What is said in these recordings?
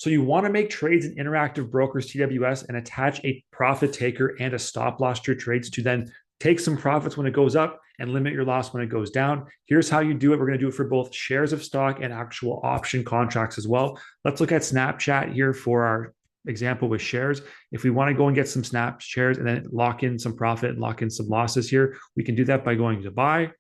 So you want to make trades in Interactive Brokers TWS and attach a profit taker and a stop loss to your trades to then take some profits when it goes up and limit your loss when it goes down. Here's how you do it. We're going to do it for both shares of stock and actual option contracts as well. Let's look at Snapchat here for our example with shares. If we want to go and get some Snap shares and then lock in some profit and lock in some losses here, we can do that by going to buy.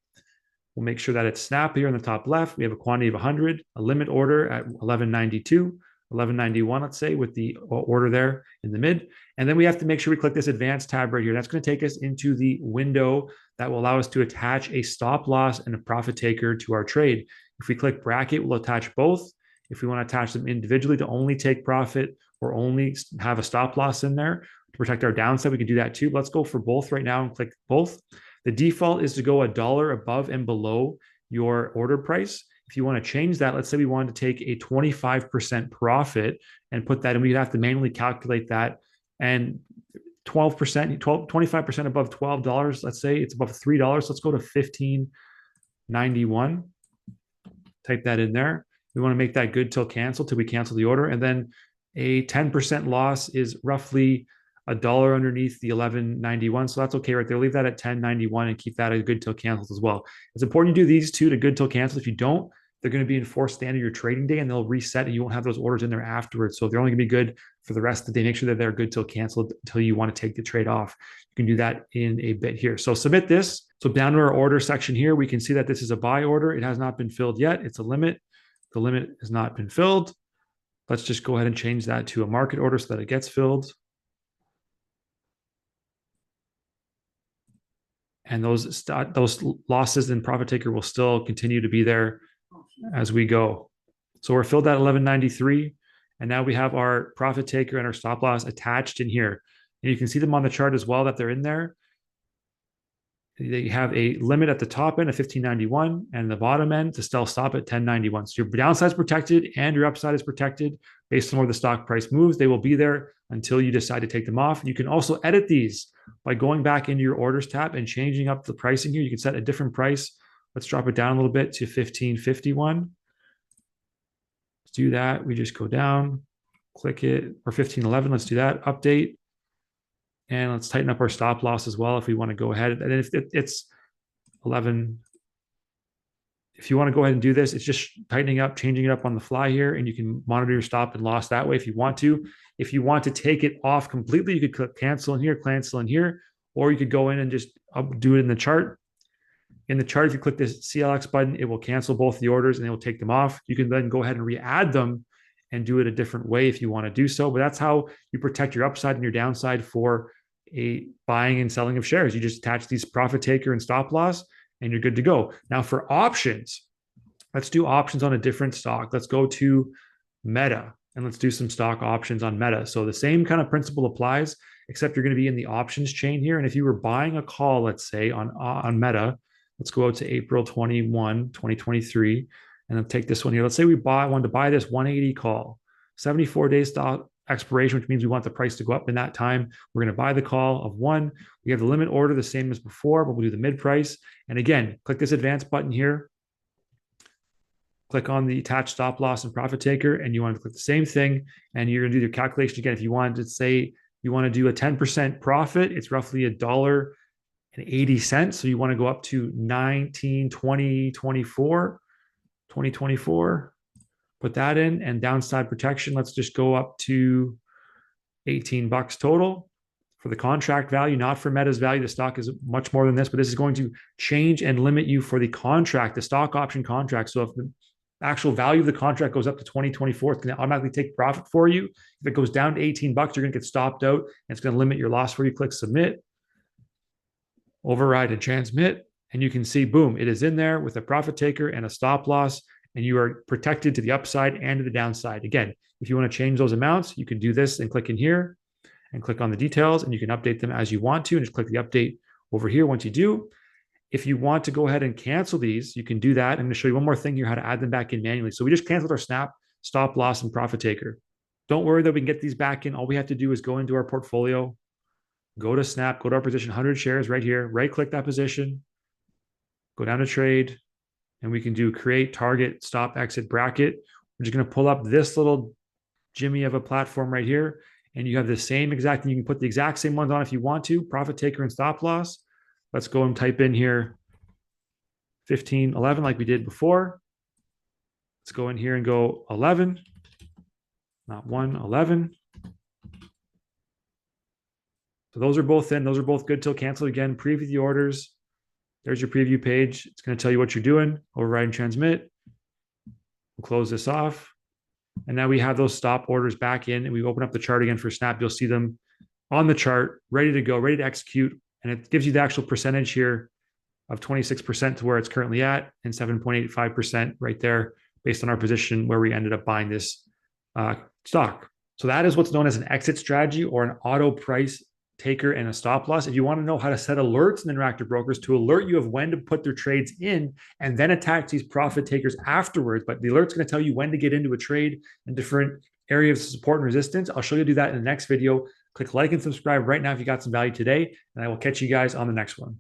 We'll make sure that it's Snap here in the top left. We have a quantity of 100, a limit order at 1192. 1191, let's say, with the order there in the mid. And then we have to make sure we click this advanced tab right here. That's going to take us into the window that will allow us to attach a stop loss and a profit taker to our trade. If we click bracket, we'll attach both. If we want to attach them individually to only take profit or only have a stop loss in there to protect our downside, we can do that too. Let's go for both right now and click both. The default is to go $1 above and below your order price. If you want to change that, let's say we wanted to take a 25% profit and put that in, we'd have to manually calculate that. And 25% above $12, let's say it's above $3. Let's go to 1591. Type that in there. We want to make that good till cancel, till we cancel the order. And then a 10% loss is roughly $1 underneath the 1191. So that's okay right there. Leave that at 1091 and keep that at good till cancels as well. It's important you do these two to good till cancels. If you don't, they're going to be enforced at the end of your trading day and they'll reset and you won't have those orders in there afterwards. So they're only going to be good for the rest of the day. Make sure that they're good till canceled until you want to take the trade off. You can do that in a bit here. So submit this. So down to our order section here, we can see that this is a buy order. It has not been filled yet. It's a limit. The limit has not been filled. Let's just go ahead and change that to a market order so that it gets filled. And those losses in profit taker will still continue to be there as we go. So we're filled at 1193. And now we have our profit taker and our stop loss attached in here. And you can see them on the chart as well that they're in there. They have a limit at the top end of 1591 and the bottom end to still stop at 1091. So your downside is protected and your upside is protected based on where the stock price moves. They will be there until you decide to take them off. You can also edit these by going back into your orders tab and changing up the pricing here. You can set a different price. Let's drop it down a little bit to 1551. Let's do that. We just go down, click it, or 1511. Let's do that. Update. And let's tighten up our stop loss as well if we want to go ahead. And then if it's 11, if you want to go ahead and do this, it's just tightening up, changing it up on the fly here, and you can monitor your stop and loss that way if you want to. If you want to take it off completely, you could click cancel in here, or you could go in and just do it in the chart. In the chart, if you click this CLX button, it will cancel both the orders and it will take them off. You can then go ahead and re-add them and do it a different way if you want to do so. But that's how you protect your upside and your downside for a buying and selling of shares. You just attach these profit taker and stop loss and you're good to go. Now for options, let's do options on a different stock. Let's go to Meta and let's do some stock options on Meta. So the same kind of principle applies, except you're going to be in the options chain here. And if you were buying a call, let's say on Meta, let's go out to April 21, 2023, and then take this one here. Let's say we wanted to buy this 180 call, 74 days stock expiration, which means we want the price to go up in that time. We're going to buy the call of one. We have the limit order the same as before, but we'll do the mid price. And again, click this advanced button here. Click on the attached stop loss and profit taker, and you want to click the same thing. And you're going to do your calculation again. If you wanted to say you want to do a 10% profit, it's roughly $1.80. So you want to go up to 2024. Put that in, and downside protection, let's just go up to $18 total for the contract value, not for Meta's value. The stock is much more than this, but this is going to change and limit you for the contract, the stock option contract. So if the actual value of the contract goes up to 2024, it's going to automatically take profit for you. If it goes down to $18, you're going to get stopped out and it's going to limit your loss for you. Click submit, override and transmit. And you can see, boom, it is in there with a profit taker and a stop loss, and you are protected to the upside and to the downside. Again, if you want to change those amounts, you can do this and click in here and click on the details, and you can update them as you want to, and just click the update over here once you do. If you want to go ahead and cancel these, you can do that. I'm going to show you one more thing here, how to add them back in manually. So we just canceled our snap, stop loss, and profit taker. Don't worry that we can get these back in. All we have to do is go into our portfolio, go to snap, go to our position, 100 shares right here, right click that position, go down to trade, and we can do create, target, stop, exit, bracket. We're just going to pull up this little Jimmy of a platform right here. And you have the same exact, you can put the exact same ones on if you want to, profit taker and stop loss. Let's go and type in here 1511 like we did before. Let's go in here and go 11, not 1, 11. So those are both in. Those are both good till canceled. Again, preview the orders. There's your preview page. It's going to tell you what you're doing. Override and transmit. We'll close this off. And now we have those stop orders back in, and we open up the chart again for Snap. You'll see them on the chart, ready to go, ready to execute. And it gives you the actual percentage here of 26% to where it's currently at, and 7.85% right there based on our position where we ended up buying this stock. So that is what's known as an exit strategy or an auto price taker and a stop loss. If you want to know how to set alerts in Interactive Brokers to alert you of when to put their trades in and then attack these profit takers afterwards, but the alert's going to tell you when to get into a trade and different areas of support and resistance. I'll show you how to do that in the next video. Click like and subscribe right now if you got some value today, and I will catch you guys on the next one.